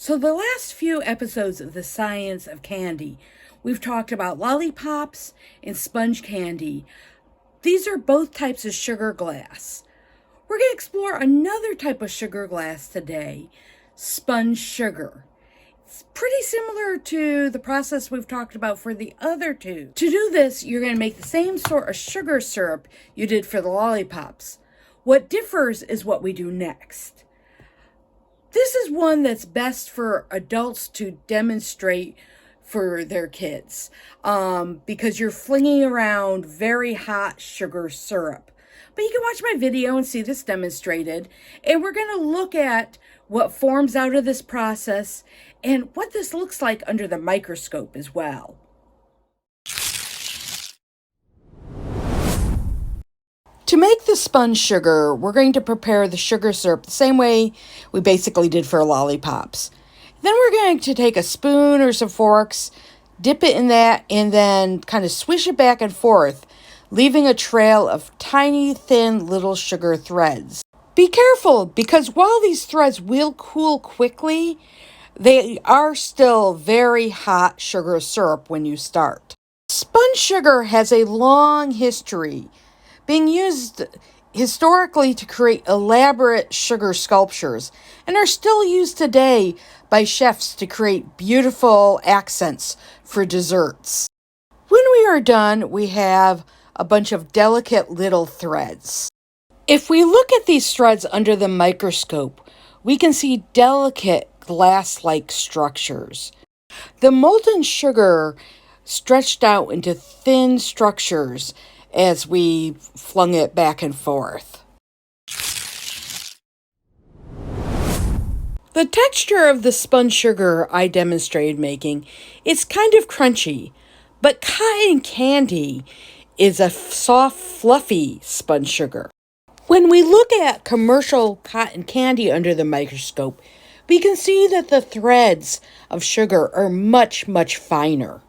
So the last few episodes of The Science of Candy, we've talked about lollipops and sponge candy. These are both types of sugar glass. We're going to explore another type of sugar glass today, spun sugar. It's pretty similar to the process we've talked about for the other two. To do this, you're going to make the same sort of sugar syrup you did for the lollipops. What differs is what we do next. This is one that's best for adults to demonstrate for their kids because you're flinging around very hot sugar syrup. But you can watch my video and see this demonstrated. And we're going to look at what forms out of this process and what this looks like under the microscope as well. To make the spun sugar, we're going to prepare the sugar syrup the same way we basically did for lollipops. Then we're going to take a spoon or some forks, dip it in that, and then kind of swish it back and forth, leaving a trail of tiny, thin little sugar threads. Be careful, because while these threads will cool quickly, they are still very hot sugar syrup when you start. Spun sugar has a long history, being used historically to create elaborate sugar sculptures, and are still used today by chefs to create beautiful accents for desserts. When we are done, we have a bunch of delicate little threads. If we look at these threads under the microscope, we can see delicate glass-like structures. The molten sugar stretched out into thin structures as we flung it back and forth. The texture of the spun sugar I demonstrated making is kind of crunchy, but cotton candy is a soft, fluffy spun sugar. When we look at commercial cotton candy under the microscope, we can see that the threads of sugar are much, much finer.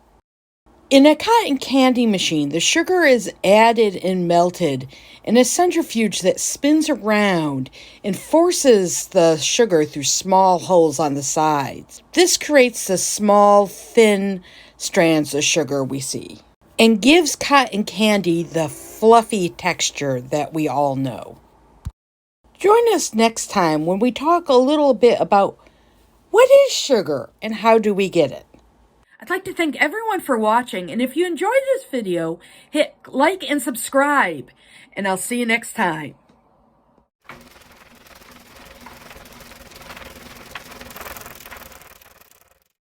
In a cotton candy machine, the sugar is added and melted in a centrifuge that spins around and forces the sugar through small holes on the sides. This creates the small, thin strands of sugar we see and gives cotton candy the fluffy texture that we all know. Join us next time when we talk a little bit about what is sugar and how do we get it. I'd like to thank everyone for watching, and if you enjoyed this video, hit like and subscribe, and I'll see you next time.